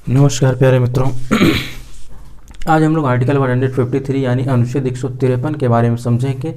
नमस्कार प्यारे मित्रों। आज हम लोग आर्टिकल 153 यानी अनुच्छेद 153 के बारे में समझेंगे,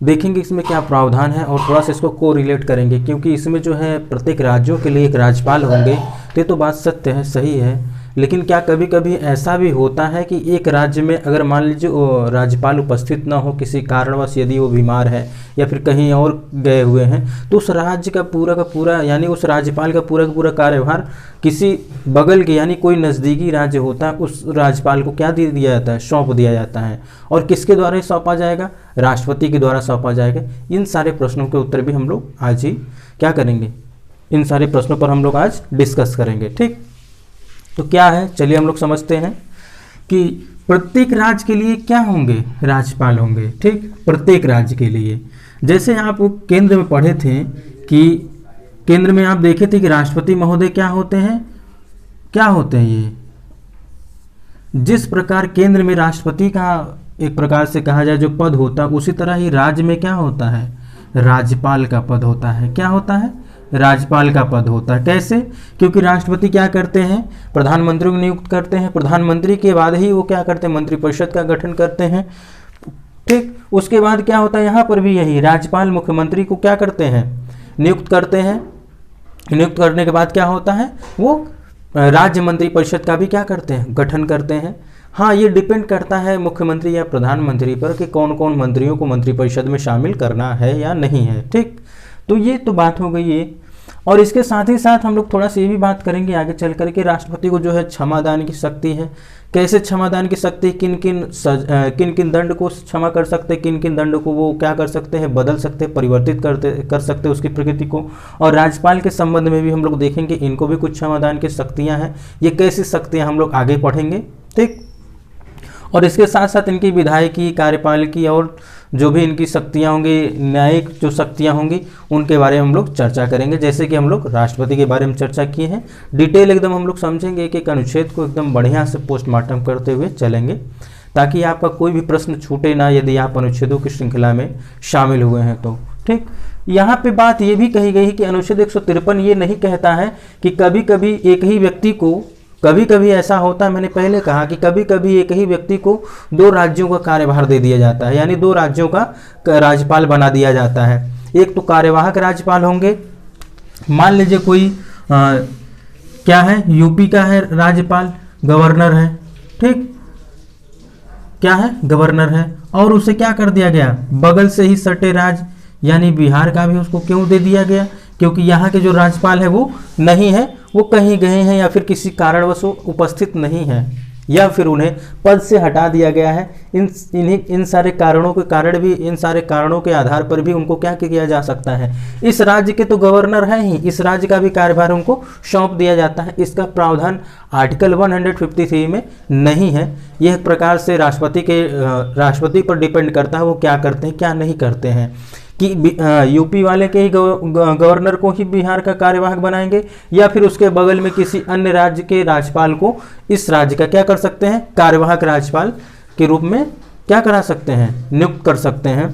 देखेंगे इसमें क्या प्रावधान है और थोड़ा सा इसको को रिलेट करेंगे, क्योंकि इसमें जो है प्रत्येक राज्यों के लिए एक राज्यपाल होंगे। तो बात सत्य है, सही है, लेकिन क्या कभी कभी ऐसा भी होता है कि एक राज्य में अगर मान लीजिए राज्यपाल उपस्थित ना हो किसी कारणवश, यदि वो बीमार है या फिर कहीं और गए हुए हैं, तो उस राज्य का पूरा यानी उस राज्यपाल का पूरा कार्यभार किसी बगल के यानी कोई नज़दीकी राज्य होता है उस राज्यपाल को क्या दे दिया जाता है, सौंप दिया जाता है। और किसके द्वारा सौंपा जाएगा? राष्ट्रपति के द्वारा सौंपा जाएगा। इन सारे प्रश्नों के उत्तर भी हम लोग आज ही क्या करेंगे, इन सारे प्रश्नों पर हम लोग आज डिस्कस करेंगे। ठीक, तो क्या है, चलिए हम लोग समझते हैं कि प्रत्येक राज्य के लिए क्या होंगे, राज्यपाल होंगे। ठीक, प्रत्येक राज्य के लिए। जैसे आप केंद्र में पढ़े थे कि केंद्र में आप देखे थे कि राष्ट्रपति महोदय क्या होते हैं, ये जिस प्रकार केंद्र में राष्ट्रपति का एक प्रकार से कहा जाए जो पद होता है, उसी तरह ही राज्य में क्या होता है, राज्यपाल का पद होता है। क्या होता है? राज्यपाल का पद होता है। कैसे? क्योंकि राष्ट्रपति क्या करते हैं, प्रधानमंत्री को नियुक्त करते हैं, प्रधानमंत्री के बाद ही वो क्या करते हैं, मंत्रिपरिषद का गठन करते हैं। ठीक, उसके बाद क्या होता है, यहाँ पर भी यही राज्यपाल मुख्यमंत्री को क्या करते हैं, नियुक्त करते हैं। नियुक्त करने के बाद क्या होता है, वो राज्य मंत्रिपरिषद का भी क्या करते हैं, गठन करते हैं। हाँ, ये डिपेंड करता है मुख्यमंत्री या प्रधानमंत्री पर कि कौन कौन मंत्रियों को मंत्रिपरिषद में शामिल करना है या नहीं है। ठीक, तो ये तो बात हो गई ये। और इसके साथ ही साथ हम लोग थोड़ा सा ये भी बात करेंगे आगे चल करके, राष्ट्रपति को जो है क्षमादान की शक्ति है। कैसे क्षमादान की शक्ति, किन किन दंड को क्षमा कर सकते हैं, किन किन दंड को वो क्या कर सकते हैं, बदल सकते हैं, परिवर्तित कर सकते हैं उसकी प्रकृति को। और राज्यपाल के संबंध में भी हम लोग देखेंगे, इनको भी कुछ क्षमादान की शक्तियाँ हैं। ये कैसी शक्तियाँ हम लोग आगे पढ़ेंगे। ठीक, और इसके साथ साथ इनकी विधायकी, कार्यपालिकी और जो भी इनकी शक्तियाँ होंगी, न्यायिक जो शक्तियाँ होंगी, उनके बारे में हम लोग चर्चा करेंगे। जैसे कि हम लोग राष्ट्रपति के बारे में चर्चा किए हैं, डिटेल एकदम हम लोग समझेंगे, एक एक अनुच्छेद को एकदम बढ़िया से पोस्टमार्टम करते हुए चलेंगे, ताकि आपका कोई भी प्रश्न छूटे ना यदि आप अनुच्छेदों की श्रृंखला में शामिल हुए हैं तो। ठीक, यहाँ पे बात ये भी कही गई कि अनुच्छेद 153 ये नहीं कहता है कि कभी कभी एक ही व्यक्ति को, कभी कभी ऐसा होता है, मैंने पहले कहा कि कभी कभी एक ही व्यक्ति को दो राज्यों का कार्यभार दे दिया जाता है, यानी दो राज्यों का राज्यपाल बना दिया जाता है। एक तो कार्यवाहक राज्यपाल होंगे, मान लीजिए कोई क्या है, यूपी का है राज्यपाल, गवर्नर है। ठीक, क्या है, गवर्नर है, और उसे क्या कर दिया गया, बगल से ही सटे राज्य यानी बिहार का भी उसको क्यों दे दिया गया, क्योंकि यहाँ के जो राज्यपाल है वो नहीं है, वो कहीं गए हैं या फिर किसी कारणवश वो उपस्थित नहीं है, या फिर उन्हें पद से हटा दिया गया है। इन सारे कारणों के कारण भी, इन सारे कारणों के आधार पर भी उनको क्या किया जा सकता है, इस राज्य के तो गवर्नर हैं ही, इस राज्य का भी कार्यभार उनको सौंप दिया जाता है। इसका प्रावधान आर्टिकल 153 में नहीं है। यह एक प्रकार से राष्ट्रपति पर डिपेंड करता है, वो क्या करते हैं क्या नहीं करते हैं, कि यूपी वाले के ही गवर्नर को ही बिहार का कार्यवाहक बनाएंगे, या फिर उसके बगल में किसी अन्य राज्य के राज्यपाल को इस राज्य का क्या कर सकते हैं, कार्यवाहक राज्यपाल के रूप में क्या करा सकते हैं, नियुक्त कर सकते हैं।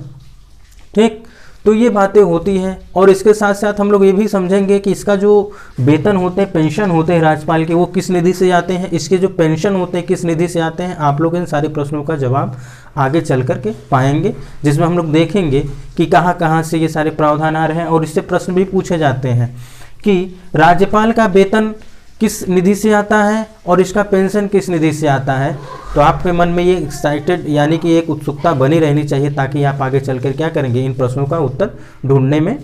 ठीक, तो ये बातें होती हैं। और इसके साथ साथ हम लोग ये भी समझेंगे कि इसका जो वेतन होते हैं, पेंशन होते हैं राज्यपाल के, वो किस निधि से आते हैं, इसके जो पेंशन होते हैं किस निधि से आते हैं। आप लोग इन सारे प्रश्नों का जवाब आगे चल कर के पाएंगे, जिसमें हम लोग देखेंगे कि कहाँ कहाँ से ये सारे प्रावधान आ रहे हैं। और इससे प्रश्न भी पूछे जाते हैं कि राज्यपाल का वेतन किस निधि से आता है और इसका पेंशन किस निधि से आता है। तो आपके मन में ये एक्साइटेड यानी कि एक उत्सुकता बनी रहनी चाहिए, ताकि आप आगे चलकर क्या करेंगे, इन प्रश्नों का उत्तर ढूंढने में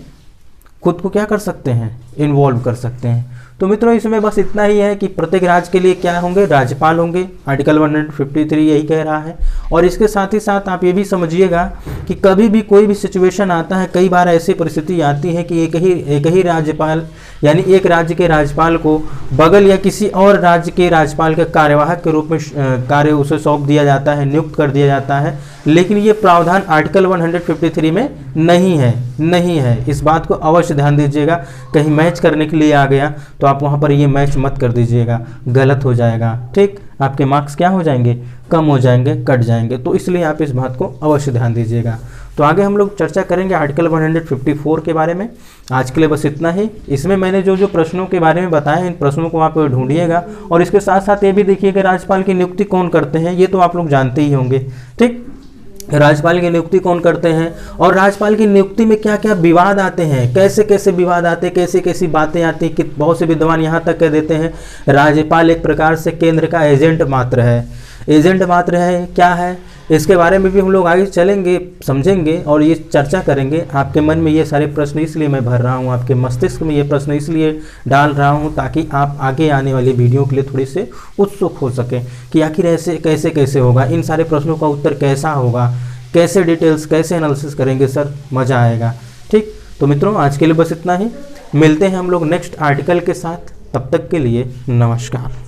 खुद को क्या कर सकते हैं, इन्वॉल्व कर सकते हैं। तो मित्रों, इसमें बस इतना ही है कि प्रत्येक राज्य के लिए क्या होंगे, राज्यपाल होंगे। आर्टिकल 153 यही कह रहा है। और इसके साथ ही साथ आप ये भी समझिएगा कि कभी भी कोई भी सिचुएशन आता है, कई बार ऐसी परिस्थिति आती है कि एक ही राज्यपाल यानी एक राज्य के राज्यपाल को बगल या किसी और राज्य के राज्यपाल के कार्यवाहक के रूप में कार्य उसे सौंप दिया जाता है, नियुक्त कर दिया जाता है। लेकिन ये प्रावधान आर्टिकल 153 में नहीं है। इस बात को अवश्य ध्यान दीजिएगा। कहीं मैच करने के लिए आ गया तो आप वहाँ पर ये मैच मत कर दीजिएगा, गलत हो जाएगा। ठीक, आपके मार्क्स क्या हो जाएंगे, कम हो जाएंगे, कट जाएंगे। तो इसलिए आप इस बात को अवश्य ध्यान दीजिएगा। तो आगे हम लोग चर्चा करेंगे आर्टिकल 154 के बारे में। आज के लिए बस इतना ही। इसमें मैंने जो जो प्रश्नों के बारे में बताया है, इन प्रश्नों को आप ढूंढिएगा और इसके साथ साथ ये भी देखिएगा राज्यपाल की नियुक्ति कौन करते हैं, ये तो आप लोग जानते ही होंगे। ठीक, राज्यपाल की नियुक्ति कौन करते हैं और राज्यपाल की नियुक्ति में क्या क्या विवाद आते हैं, कैसे कैसे विवाद आते हैं, कैसी कैसी बातें आती हैं कि बहुत से विद्वान यहाँ तक कह देते हैं राज्यपाल एक प्रकार से केंद्र का एजेंट मात्र है। एजेंट मात्र है क्या है, इसके बारे में भी हम लोग आगे चलेंगे, समझेंगे और ये चर्चा करेंगे। आपके मन में ये सारे प्रश्न इसलिए मैं भर रहा हूँ, आपके मस्तिष्क में ये प्रश्न इसलिए डाल रहा हूँ ताकि आप आगे आने वाली वीडियो के लिए थोड़ी से उत्सुक हो सकें कि आखिर ऐसे कैसे कैसे होगा, इन सारे प्रश्नों का उत्तर कैसा होगा, कैसे डिटेल्स, कैसे एनालिसिस करेंगे सर, मज़ा आएगा। ठीक, तो मित्रों आज के लिए बस इतना ही। मिलते हैं हम लोग नेक्स्ट आर्टिकल के साथ, तब तक के लिए नमस्कार।